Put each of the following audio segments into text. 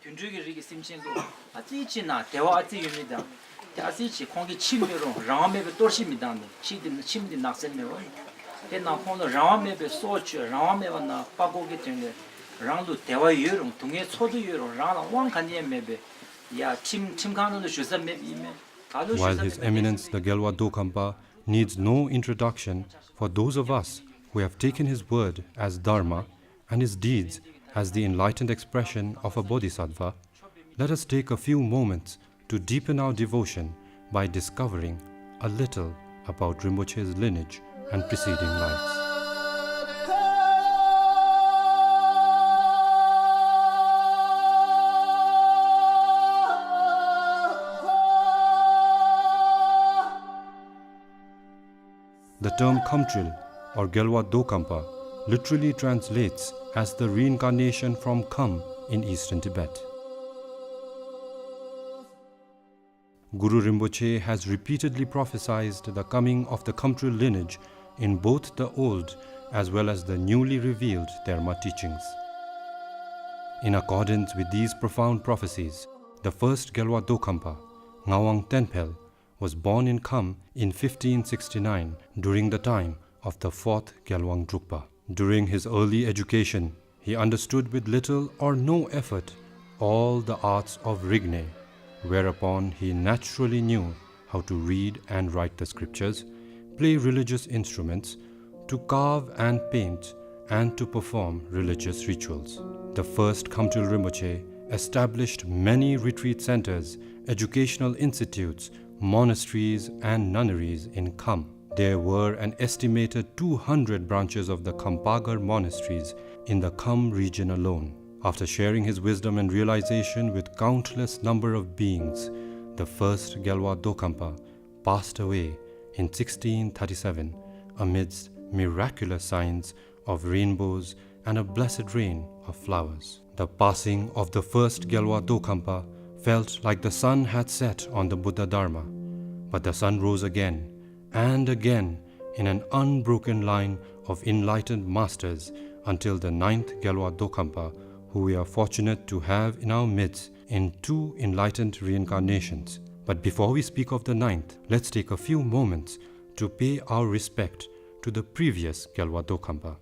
균주기 심친도 아지치나 대화 아지입니다. 아지치 공기 침묘로 라메베 또십니다. 침디 낙선메로 대나 콘도 라메베 소주 라메바나 빠고기 때문에 랑도 대화 유용 동해 초도 유용 랑 왕간예메베 야 침가는 주선메이메 While His Eminence the Gyalwa Dokhampa needs no introduction for those of us who have taken his word as dharma and his deeds as the enlightened expression of a bodhisattva, let us take a few moments to deepen our devotion by discovering a little about Rinpoche's lineage and preceding lives. The term Khamtrul or Gyalwa Dokhampa literally translates as the reincarnation from Kham in eastern Tibet. Guru Rinpoche has repeatedly prophesied the coming of the Khamtrul lineage in both the old as well as the newly revealed Dharma teachings. In accordance with these profound prophecies, the first Gyalwa Dokhampa, Ngawang Tenphel, was born in Kham in 1569 during the time of the fourth Gyalwang Drukpa. During his early education, he understood with little or no effort all the arts of Rigne, whereupon he naturally knew how to read and write the scriptures, play religious instruments, to carve and paint, and to perform religious rituals. The first Khamtrul Rinpoche established many retreat centers, educational institutes, monasteries and nunneries in Kham. There were an estimated 200 branches of the Khampagar monasteries in the Kham region alone. After sharing his wisdom and realization with countless number of beings, the first Gyalwa Dokhampa passed away in 1637 amidst miraculous signs of rainbows and a blessed rain of flowers. The passing of the first Gyalwa Dokhampa felt like the sun had set on the Buddha Dharma, but the sun rose again and again in an unbroken line of enlightened masters until the ninth Gyalwa Dokhampa, who we are fortunate to have in our midst in 2 enlightened reincarnations. But before we speak of the ninth, let's take a few moments to pay our respect to the previous Gyalwa Dokhampa.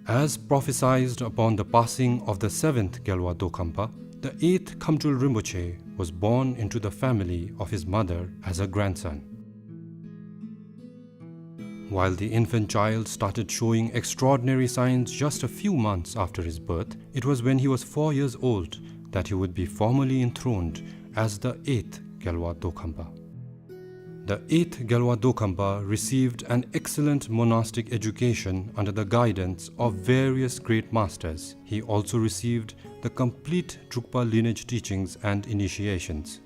As prophesied upon the passing of the 7th Gyalwa Dokhampa, the 8th Khamtrul Rinpoche was born into the family of his mother as a grandson. While the infant child started showing extraordinary signs just a few months after his birth, it was when he was 4 years old that he would be formally enthroned as the 8th Gyalwa Dokhampa. The 8th Gyalwa Dokhampa received an excellent monastic education under the guidance of various great masters. He also received the complete Drukpa lineage teachings and initiations.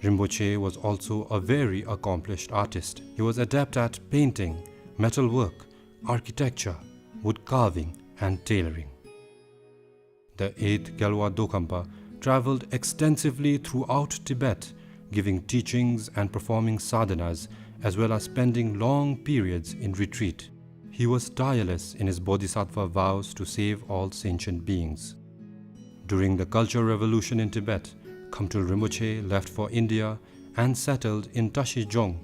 Rinpoche was also a very accomplished artist. He was adept at painting, metalwork, architecture, wood carving, and tailoring. The 8th Gyalwa Dokhampa traveled extensively throughout Tibet, giving teachings and performing sadhanas, as well as spending long periods in retreat. He was tireless in his bodhisattva vows to save all sentient beings. During the Cultural Revolution in Tibet, Khamtrul Rinpoche left for India and settled in Tashijong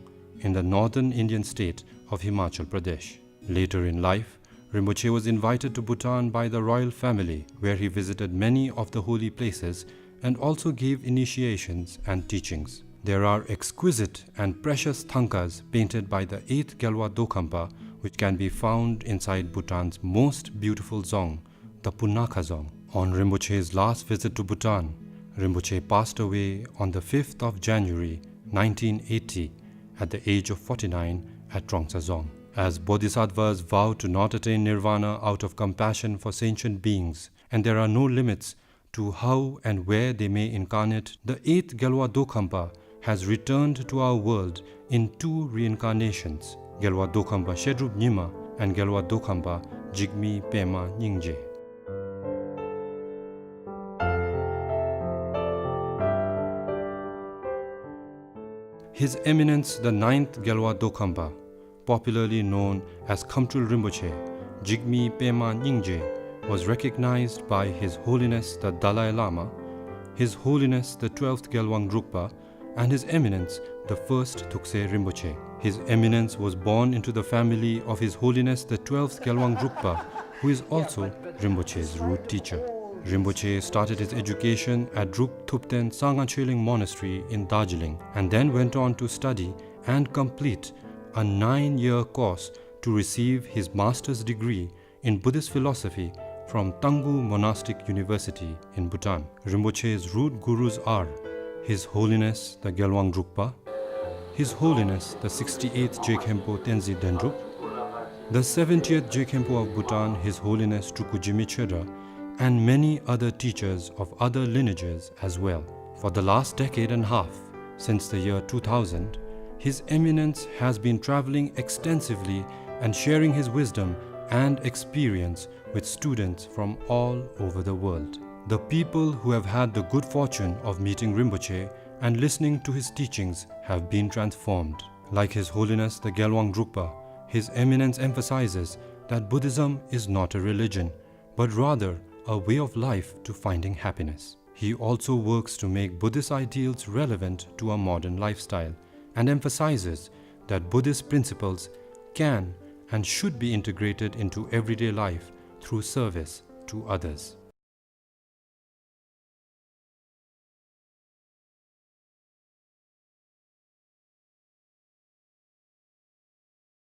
in the northern Indian state of Himachal Pradesh. Later in life, Rinpoche was invited to Bhutan by the royal family, where he visited many of the holy places and also gave initiations and teachings. There are exquisite and precious thangkas painted by the 8th Gyalwa Dokhampa, which can be found inside Bhutan's most beautiful zong, the Punakha Zong. On Rinpoche's last visit to Bhutan, Rinpoche passed away on the 5th of January 1980 at the age of 49 at Trongsa Zong. As bodhisattvas vow to not attain nirvana out of compassion for sentient beings, and there are no limits to how and where they may incarnate, the 8th Gyalwa Dokhampa has returned to our world in 2 reincarnations, Gyalwa Dokhampa Shedrup Nyima and Gyalwa Dokhampa Jigmi Pema Nyingje. His Eminence the 9th Gyalwa Dokhampa, popularly known as Khamtrul Rinpoche, Jigme Pema Nyingje, was recognized by His Holiness the Dalai Lama, His Holiness the 12th Gyalwa Dokhampa, and His Eminence the 1st Tukse Rinpoche. His Eminence was born into the family of His Holiness the 12th Gyalwa Dokhampa, who is also Rinpoche's root teacher. Rinpoche started his education at Druk Thupten Sangacheling Monastery in Darjeeling and then went on to study and complete a 9-year course to receive his master's degree in Buddhist philosophy from Tanggu Monastic University in Bhutan. Rinpoche's root gurus are His Holiness the Gyalwa Dokhampa, His Holiness the 68th Gyalwa Tenzi Dendrup, the 70th Gyalwa of Bhutan, His Holiness Trukujimi Chedra, and many other teachers of other lineages as well. For the last decade and a half, since the year 2000, His Eminence has been traveling extensively and sharing his wisdom and experience with students from all over the world. The people who have had the good fortune of meeting Rinpoche and listening to his teachings have been transformed. Like His Holiness the Gyalwa Dokhampa, His Eminence emphasizes that Buddhism is not a religion, but rather a way of life to finding happiness. He also works to make Buddhist ideals relevant to a modern lifestyle and emphasizes that Buddhist principles can and should be integrated into everyday life through service to others.